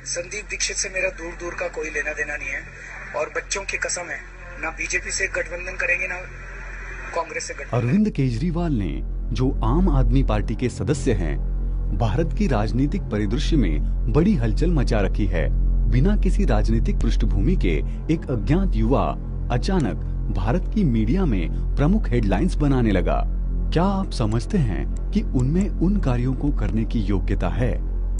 संदीप दीक्षित से मेरा दूर दूर का कोई लेना देना नहीं है और बच्चों की कसम है, ना बीजेपी से गठबंधन करेंगे ना कांग्रेस से गठबंधन। अरविंद केजरीवाल ने, जो आम आदमी पार्टी के सदस्य हैं, भारत की राजनीतिक परिदृश्य में बड़ी हलचल मचा रखी है। बिना किसी राजनीतिक पृष्ठभूमि के एक अज्ञात युवा अचानक भारत की मीडिया में प्रमुख हेडलाइंस बनाने लगा। क्या आप समझते हैं कि उनमें उन कार्यों को करने की योग्यता है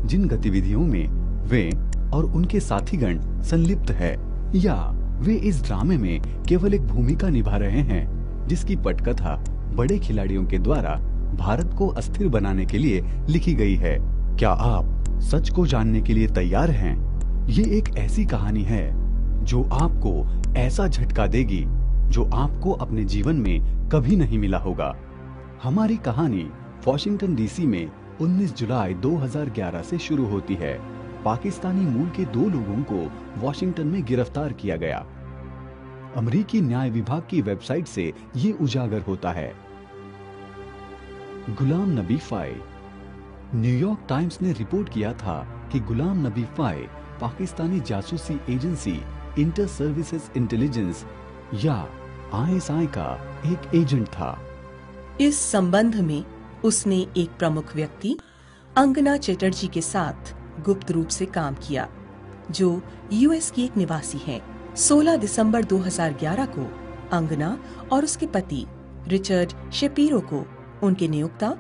जिन गतिविधियों में वे और उनके साथीगण संलिप्त है, या वे इस ड्रामे में केवल एक भूमिका निभा रहे हैं जिसकी पटकथा बड़े खिलाड़ियों के द्वारा भारत को अस्थिर बनाने के लिए लिखी गई है? क्या आप सच को जानने के लिए तैयार हैं? ये एक ऐसी कहानी है जो आपको ऐसा झटका देगी जो आपको अपने जीवन में कभी नहीं मिला होगा। हमारी कहानी वॉशिंगटन डीसी में 19 जुलाई 2011 से शुरू होती है। पाकिस्तानी मूल के 2 लोगों को वॉशिंगटन में गिरफ्तार किया गया। अमेरिकी न्याय विभाग की वेबसाइट से ये उजागर होता है। Ghulam Nabi phi. New York times ने रिपोर्ट किया था कि गुलाम नबी फाई पाकिस्तानी जासूसी एजेंसी इंटर सर्विसेज इंटेलिजेंस या ISI का एक एजेंट था। इस संबंध में उसने एक प्रमुख व्यक्ति अंगना चटर्जी के साथ गुप्त रूप से काम किया, जो यूएस की एक निवासी है। 16 दिसंबर 2011 को अंगना और उसके पति रिचर्ड शेपीरो को उनके नियोक्ता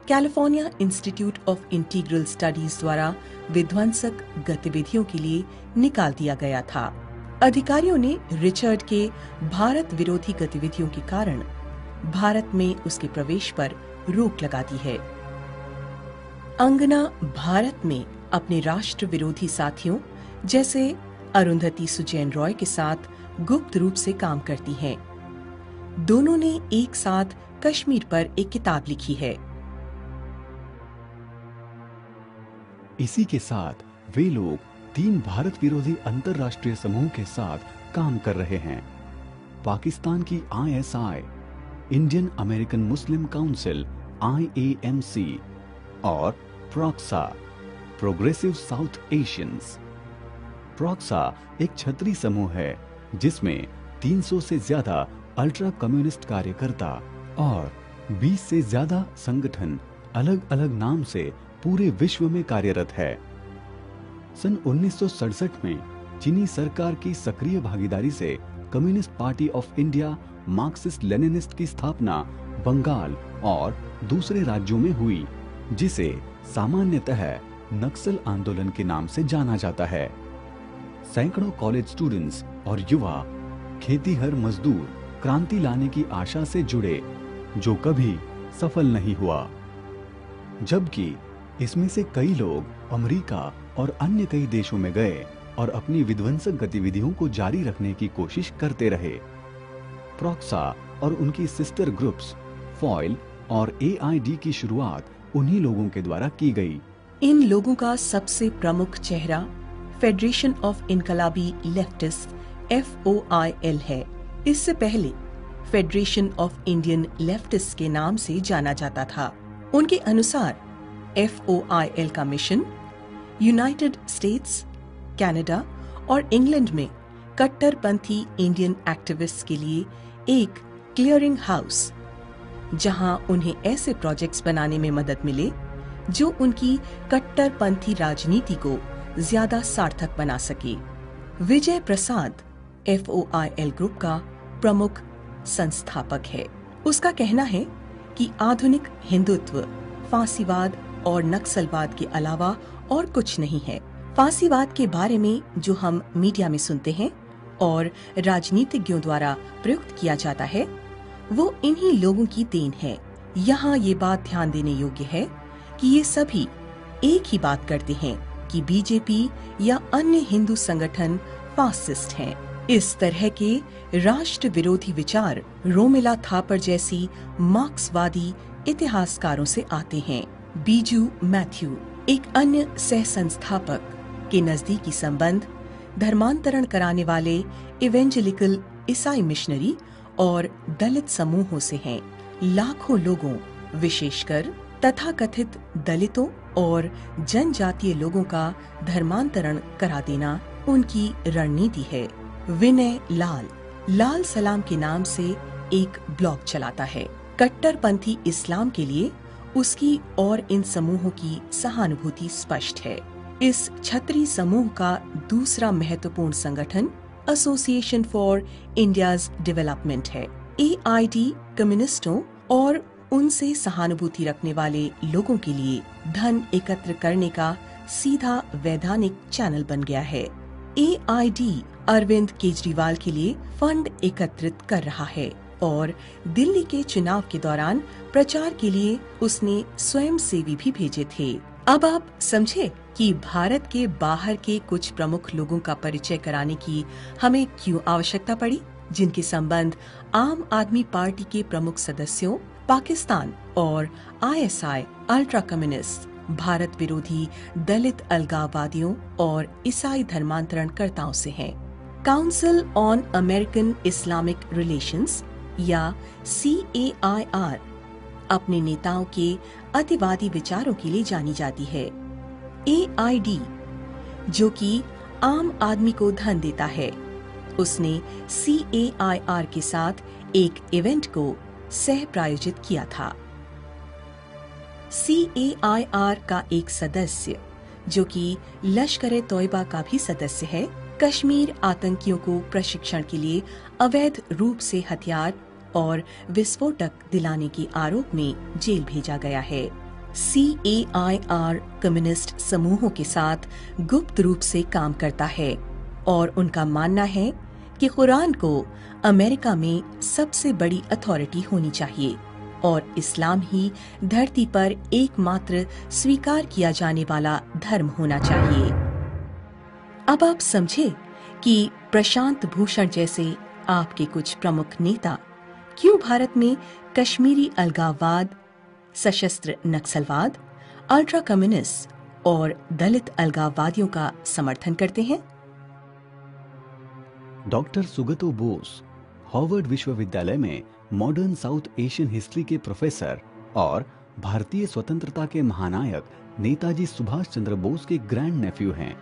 California institute of integral studies द्वारा विध्वंसक गतिविधियों के लिए निकाल दिया गया था। अधिकारियों ने रिचर्ड के भारत विरोधी गतिविधियों के कारण भारत में उसके प्रवेश पर रोक लगा दी है। अंगना भारत में अपने राष्ट्र विरोधी साथियों जैसे अरुंधति सुजैन रॉय के साथ गुप्त रूप से काम करती हैं। दोनों ने एक साथ कश्मीर पर एक किताब लिखी है। इसी के साथ वे लोग 3 भारत विरोधी अंतरराष्ट्रीय समूह के साथ काम कर रहे हैं। पाकिस्तान की ISI, इंडियन अमेरिकन मुस्लिम काउंसिल IAMC और प्रॉक्सा, प्रोग्रेसिव साउथ एशियंस। प्रॉक्सा एक छतरी समूह है जिसमें 300 से ज्यादा अल्ट्रा कम्युनिस्ट कार्यकर्ता और 20 से ज्यादा संगठन अलग अलग नाम से पूरे विश्व में कार्यरत है। सन 1967 में चीनी सरकार की सक्रिय भागीदारी से communist party of India Marxist Leninist की स्थापना बंगाल और दूसरे राज्यों में हुई, जिसे सामान्यतः नक्सल आंदोलन के नाम से जाना जाता है। सैकड़ों कॉलेज स्टूडेंट्स और युवा खेतीहर मजदूर क्रांति लाने की आशा से जुड़े, जो कभी सफल नहीं हुआ। जबकि इसमें से कई लोग अमेरिका और अन्य कई देशों में गए और अपनी विध्वंसक गतिविधियों को जारी रखने की कोशिश करते रहे। प्रॉक्सा और उनकी सिस्टर ग्रुप्स फॉइल और AID की शुरुआत उन्हीं लोगों के द्वारा की गई। इन लोगों का सबसे प्रमुख चेहरा फेडरेशन ऑफ इनकलाबी लेफ्टिस्ट FOIL है। इससे पहले फेडरेशन ऑफ इंडियन लेफ्टिस्ट के नाम से जाना जाता था। उनके अनुसार FOIL का मिशन यूनाइटेड स्टेट्स, कनाडा और इंग्लैंड में कट्टरपंथी इंडियन एक्टिविस्ट्स के लिए एक क्लियरिंग हाउस, जहां उन्हें ऐसे प्रोजेक्ट्स बनाने में मदद मिले जो उनकी कट्टरपंथी राजनीति को ज्यादा सार्थक बना सके। विजय प्रसाद FOIL ग्रुप का प्रमुख संस्थापक है। उसका कहना है कि आधुनिक हिंदुत्व फांसीवाद और नक्सलवाद के अलावा और कुछ नहीं है। फांसीवाद के बारे में जो हम मीडिया में सुनते हैं और राजनीतिज्ञों द्वारा प्रयुक्त किया जाता है, वो इन्हीं लोगों की देन है। यहाँ ये बात ध्यान देने योग्य है कि ये सभी एक ही बात करते हैं कि बीजेपी या अन्य हिंदू संगठन फासिस्ट हैं। इस तरह के राष्ट्र विरोधी विचार रोमिला थापर जैसी मार्क्सवादी इतिहासकारों से आते हैं। बीजू मैथ्यू, एक अन्य सह संस्थापक, के नजदीकी संबंध धर्मांतरण कराने वाले इवेंजेलिकल ईसाई मिशनरी और दलित समूहों से हैं। लाखों लोगों, विशेषकर तथाकथित दलितों और जनजातीय लोगों का धर्मांतरण करा देना उनकी रणनीति है। विनय लाल लाल सलाम के नाम से एक ब्लॉग चलाता है। कट्टरपंथी इस्लाम के लिए उसकी और इन समूहों की सहानुभूति स्पष्ट है। इस छत्री समूह का दूसरा महत्वपूर्ण संगठन एसोसिएशन फॉर इंडियाज डेवलपमेंट है। AID कम्युनिस्टों और उनसे सहानुभूति रखने वाले लोगों के लिए धन एकत्र करने का सीधा वैधानिक चैनल बन गया है। AID अरविंद केजरीवाल के लिए फंड एकत्रित कर रहा है और दिल्ली के चुनाव के दौरान प्रचार के लिए उसने स्वयंसेवी भी भेजे थे। अब आप समझे कि भारत के बाहर के कुछ प्रमुख लोगों का परिचय कराने की हमें क्यों आवश्यकता पड़ी, जिनके संबंध आम आदमी पार्टी के प्रमुख सदस्यों, पाकिस्तान और ISI अल्ट्रा कम्युनिस्ट, भारत विरोधी दलित अलगाववादियों और ईसाई धर्मांतरणकर्ताओं से हैं। Council on American Islamic relations या CAIR अपने नेताओं के अतिवादी विचारों के लिए जानी जाती है। AID जो कि आम आदमी को धन देता है, उसने CAIR के साथ एक इवेंट को सह प्रायोजित किया था। CAIR का एक सदस्य जो कि लश्कर-ए-तौयबा का भी सदस्य है, कश्मीर आतंकियों को प्रशिक्षण के लिए अवैध रूप से हथियार और विस्फोटक दिलाने के आरोप में जेल भेजा गया है। CAIR कम्युनिस्ट समूहों के साथ गुप्त रूप से काम करता है और उनका मानना है कि कुरान को अमेरिका में सबसे बड़ी अथॉरिटी होनी चाहिए और इस्लाम ही धरती पर एकमात्र स्वीकार किया जाने वाला धर्म होना चाहिए। अब आप समझे कि प्रशांत भूषण जैसे आपके कुछ प्रमुख नेता क्यों भारत में कश्मीरी अलगाववाद, सशस्त्र नक्सलवाद, अल्ट्रा कम्युनिस्ट और दलित अलगाववादियों का समर्थन करते हैं। डॉक्टर सुगतो बोस हार्वर्ड विश्वविद्यालय में मॉडर्न साउथ एशियन हिस्ट्री के प्रोफेसर और भारतीय स्वतंत्रता के महानायक नेताजी सुभाष चंद्र बोस के ग्रैंड नेफ्यू हैं।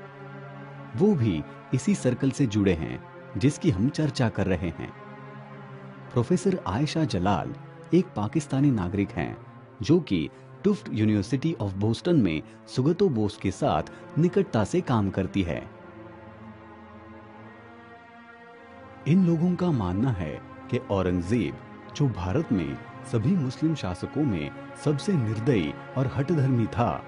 वो भी इसी सर्कल से जुड़े हैं जिसकी हम चर्चा कर रहे हैं। प्रोफेसर आयशा जलाल एक पाकिस्तानी नागरिक हैं जो कि टुफ्ट यूनिवर्सिटी ऑफ बोस्टन में सुगतो बोस के साथ निकटता से काम करती है। इन लोगों का मानना है कि औरंगजेब, जो भारत में सभी मुस्लिम शासकों में सबसे निर्दयी और हठधर्मी था,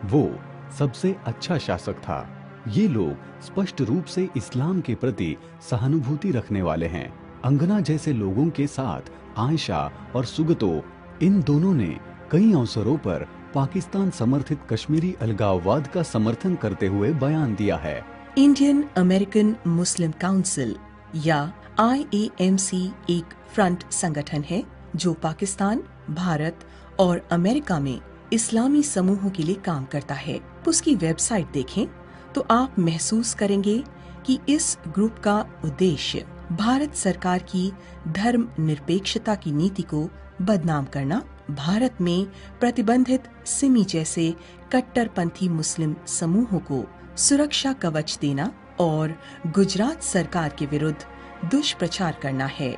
वो सबसे अच्छा शासक था। ये लोग स्पष्ट रूप से इस्लाम के प्रति सहानुभूति रखने वाले हैं। अंगना जैसे लोगों के साथ आयशा और सुगतो, इन दोनों ने कई अवसरों पर पाकिस्तान समर्थित कश्मीरी अलगाववाद का समर्थन करते हुए बयान दिया है। इंडियन अमेरिकन मुस्लिम काउंसिल या IAMC एक फ्रंट संगठन है जो पाकिस्तान, भारत और अमेरिका में इस्लामी समूहों के लिए काम करता है। उसकी वेबसाइट देखें तो आप महसूस करेंगे कि इस ग्रुप का उद्देश्य भारत सरकार की धर्म निरपेक्षता की नीति को बदनाम करना, भारत में प्रतिबंधित सिमी जैसे कट्टरपंथी मुस्लिम समूहों को सुरक्षा कवच देना और गुजरात सरकार के विरुद्ध दुष्प्रचार करना है।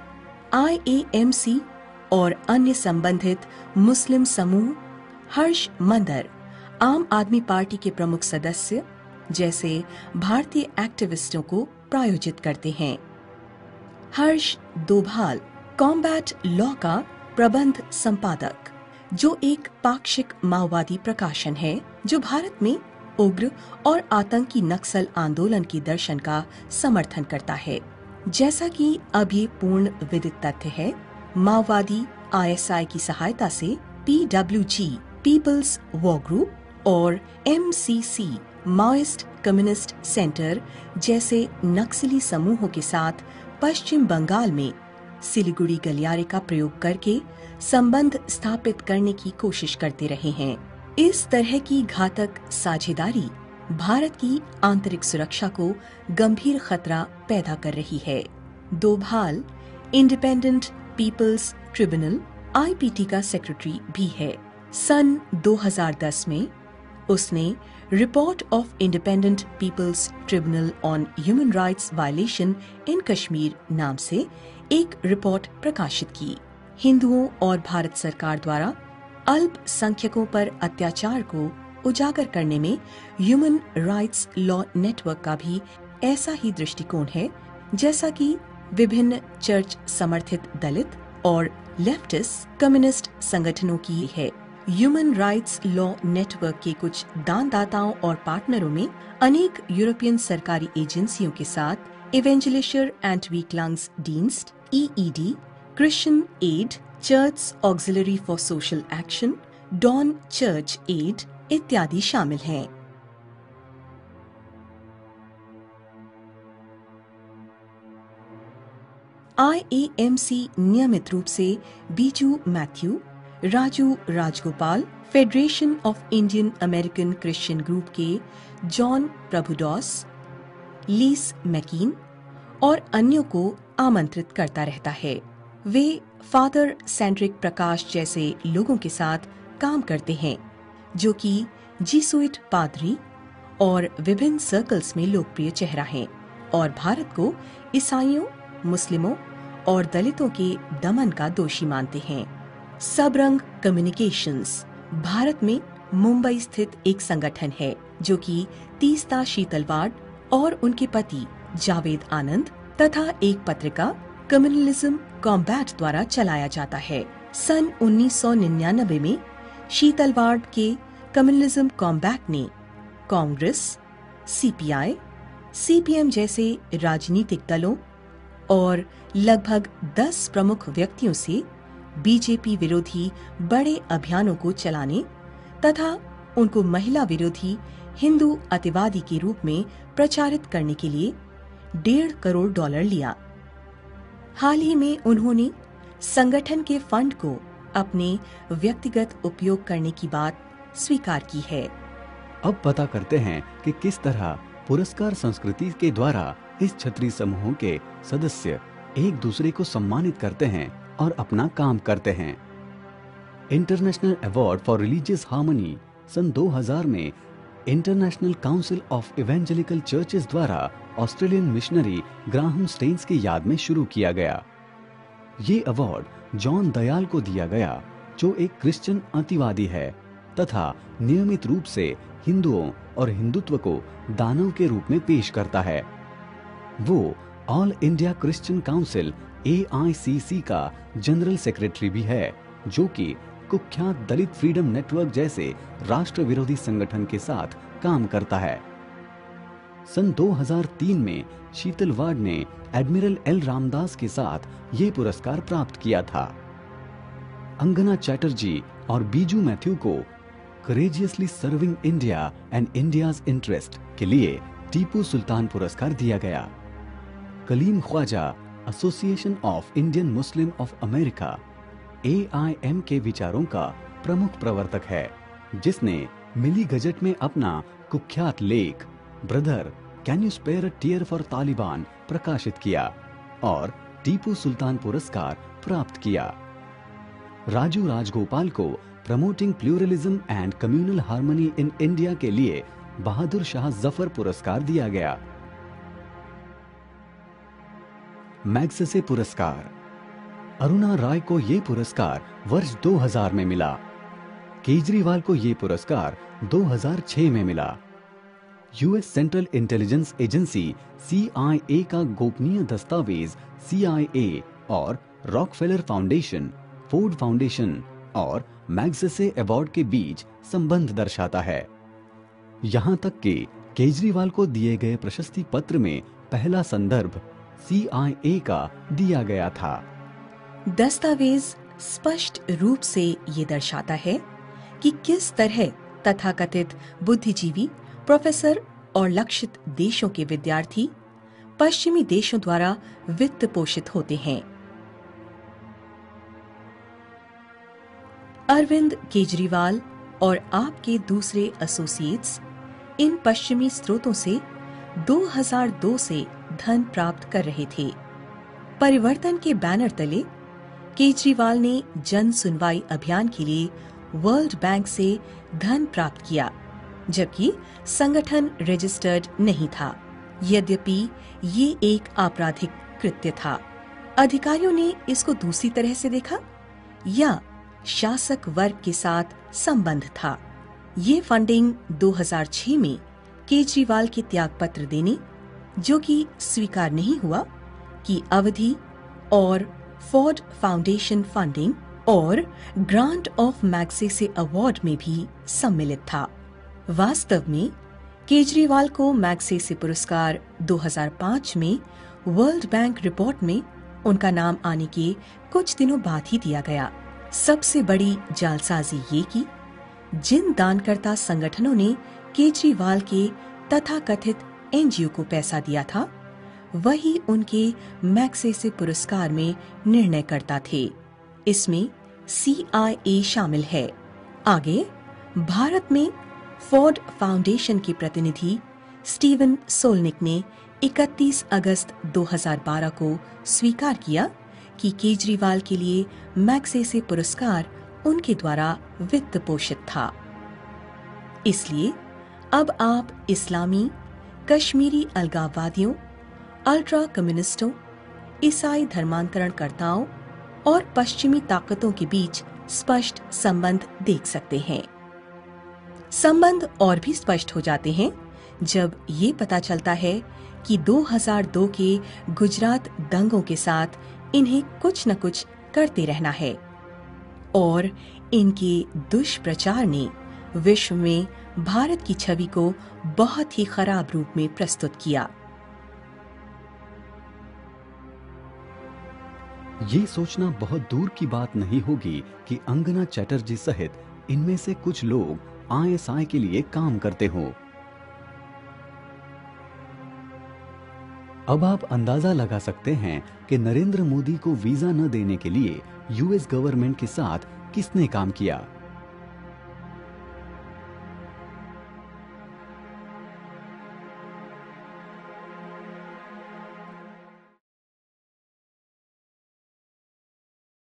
IAMC और अन्य संबंधित मुस्लिम समूह हर्ष मंदर, आम आदमी पार्टी के प्रमुख सदस्य जैसे भारतीय एक्टिविस्टों को प्रायोजित करते हैं। हर्ष दोभाल कॉम्बैट लॉ का प्रबंध संपादक, जो एक पाक्षिक माओवादी प्रकाशन है जो भारत में उग्र और आतंकी नक्सल आंदोलन की दर्शन का समर्थन करता है। जैसा कि अब ये पूर्ण विदित तथ्य है, माओवादी ISI की सहायता से PWG पीपल्स वॉर ग्रुप और MCC माओइस्ट कम्युनिस्ट सेंटर जैसे नक्सली समूहों के साथ पश्चिम बंगाल में सिलीगुड़ी गलियारे का प्रयोग करके संबंध स्थापित करने की कोशिश करते रहे हैं। इस तरह की घातक साझेदारी भारत की आंतरिक सुरक्षा को गंभीर खतरा पैदा कर रही है। Doval independent peoples tribunal IPT का सेक्रेटरी भी है। सन 2010 में उसने report of independent peoples tribunal on human rights violation in Kashmir नाम से एक रिपोर्ट प्रकाशित की। हिंदुओं और भारत सरकार द्वारा अल्पसंख्यकों पर अत्याचार को उजागर करने में ह्यूमन राइट्स लॉ नेटवर्क का भी ऐसा ही दृष्टिकोण है जैसा कि विभिन्न चर्च समर्थित दलित और लेफ्टिस्ट कम्युनिस्ट संगठनों की है। ह्यूमन राइट्स लॉ नेटवर्क के कुछ दानदाताओं और पार्टनरों में अनेक यूरोपियन सरकारी एजेंसियों के साथ इवेंजलिशर एंड वीकलांग्स डीन्स्ट EED, Christian aid, church auxiliary for social action, Dan church aid इत्यादि शामिल हैं। IAMC नियमित रूप से Biju Mathew, Raju Rajagopal, federation of Indian American Christian group के जॉन प्रभुदॉस, लीस मैकीन और अन्यों को आमंत्रित करता रहता है। वे फादर सेंड्रिक प्रकाश जैसे लोगों के साथ काम करते हैं जो कि जीसुइट पादरी और विभिन्न सर्कल्स में लोकप्रिय चेहरा हैं और भारत को ईसाइयों, मुस्लिमों और दलितों के दमन का दोषी मानते हैं। सबरंग कम्युनिकेशंस भारत में मुंबई स्थित एक संगठन है जो कि तीस्ता शीतलवाड़ और उनके पति जावेद आनंद तथा एक पत्रिका कम्युनलिज्म कॉम्बैट द्वारा चलाया जाता है। सन 1999 में शीतलवाड़ के कम्युनलिज्म कॉम्बैट ने कांग्रेस, CPI, CPM जैसे राजनीतिक दलों और लगभग 10 प्रमुख व्यक्तियों से बीजेपी विरोधी बड़े अभियानों को चलाने तथा उनको महिला विरोधी हिंदू अतिवादी के रूप में प्रचारित करने के लिए $1.5 करोड़ लिया। हाल ही में उन्होंने संगठन के फंड को अपने व्यक्तिगत उपयोग करने की बात स्वीकार की है। अब पता करते हैं कि किस तरह पुरस्कार संस्कृति के द्वारा इस क्षत्रिय समूहों के सदस्य एक दूसरे को सम्मानित करते हैं और अपना काम करते हैं। International award for religious harmony सन 2000 में International Council of Evangelical Churches द्वारा ऑस्ट्रेलियन मिशनरी ग्राहम स्टेन्स की याद में शुरू किया गया। ये अवार्ड जॉन दयाल को दिया गया जो एक क्रिश्चियन अतिवादी है तथा नियमित रूप से हिंदुओं और हिंदुत्व को दानव के रूप में पेश करता है। वो all India Christian council AICC का जनरल सेक्रेटरी भी है जो कि कुख्यात दलित फ्रीडम नेटवर्क जैसे राष्ट्र विरोधी संगठन के साथ काम करता है। सन 2003 में शीतलवाड़ ने एडमिरल L रामदास के साथ ये पुरस्कार प्राप्त किया था। अंगना चैटर्जी और बीजू मैथ्यू को courageously serving India and India's interest के लिए टीपू सुल्तान पुरस्कार दिया गया। Kaleem Khwaja association of Indian Muslim of America AIM के विचारों का प्रमुख प्रवर्तक है जिसने मिली गजट में अपना कुख्यात लेख brother can you spare a tear for Taliban प्रकाशित किया और टीपू सुल्तान पुरस्कार प्राप्त किया। राजू राजगोपाल को promoting pluralism and communal harmony in India के लिए बहादुर शाह जफर पुरस्कार दिया गया। मैग्सेसे पुरस्कार अरुणा राय को ये पुरस्कार वर्ष 2000 में मिला। केजरीवाल को ये पुरस्कार 2006 में मिला। US central intelligence agency CIA का गोपनीय दस्तावेज CIA और रॉकफेलर फाउंडेशन, फोर्ड फाउंडेशन और मैग्सेसे अवार्ड के बीच संबंध दर्शाता है। यहाँ तक कि केजरीवाल को दिए गए प्रशस्ति पत्र में पहला संदर्भ CIA का दिया गया था। दस्तावेज स्पष्ट रूप से ये दर्शाता है कि किस तरह तथाकथित बुद्धिजीवी, प्रोफेसर और लक्षित देशों के विद्यार्थी पश्चिमी देशों द्वारा वित्त पोषित होते हैं। अरविंद केजरीवाल और आपके दूसरे एसोसिएट्स इन पश्चिमी स्रोतों से 2002 से धन प्राप्त कर रहे थे। परिवर्तन के बैनर तले केजरीवाल ने जन सुनवाई अभियान के लिए वर्ल्ड बैंक से धन प्राप्त किया, जबकि संगठन रजिस्टर्ड नहीं था। यद्यपि ये एक आपराधिक कृत्य था। अधिकारियों ने इसको दूसरी तरह से देखा या शासक वर्ग के साथ संबंध था। ये फंडिंग 2006 में केजरीवाल के त्यागपत्र देने, जो कि स्वीकार नहीं हुआ, की अवधि और फोर्ड फाउंडेशन फंडिंग और ग्रांट ऑफ मैग्सेसे अवार्ड में भी सम्मिलित था। वास्तव में केजरीवाल को मैग्सेसे पुरस्कार 2005 में वर्ल्ड बैंक रिपोर्ट में उनका नाम आने के कुछ दिनों बाद ही दिया गया। सबसे बड़ी जालसाजी ये की, जिन दानकर्ता संगठनों ने केजरीवाल के तथाकथित एनजीओ को पैसा दिया था, वही उनके मैग्सेसे पुरस्कार में निर्णयकर्ता थे। इसमें CIA शामिल है। आगे भारत में फोर्ड फाउंडेशन के प्रतिनिधि स्टीवन सोलनिक ने 31 अगस्त 2012 को स्वीकार किया कि केजरीवाल के लिए मैग्सेसे पुरस्कार उनके द्वारा वित्त पोषित था। इसलिए अब आप इस्लामी, कश्मीरी अलगाववादियों, अल्ट्रा कम्युनिस्टों, ईसाई धर्मांतरणकर्ताओं और पश्चिमी ताकतों के बीच स्पष्ट संबंध देख सकते हैं। संबंध और भी स्पष्ट हो जाते हैं जब ये पता चलता है कि 2002 के गुजरात दंगों के साथ इन्हें कुछ न कुछ करते रहना है और इनके दुष्प्रचार ने विश्व में भारत की छवि को बहुत ही खराब रूप में प्रस्तुत किया। ये सोचना बहुत दूर की बात नहीं होगी कि अंगना चैटर्जी सहित इनमें से कुछ लोग ISI के लिए काम करते हों। अब आप अंदाजा लगा सकते हैं कि नरेंद्र मोदी को वीजा न देने के लिए US गवर्नमेंट के साथ किसने काम किया।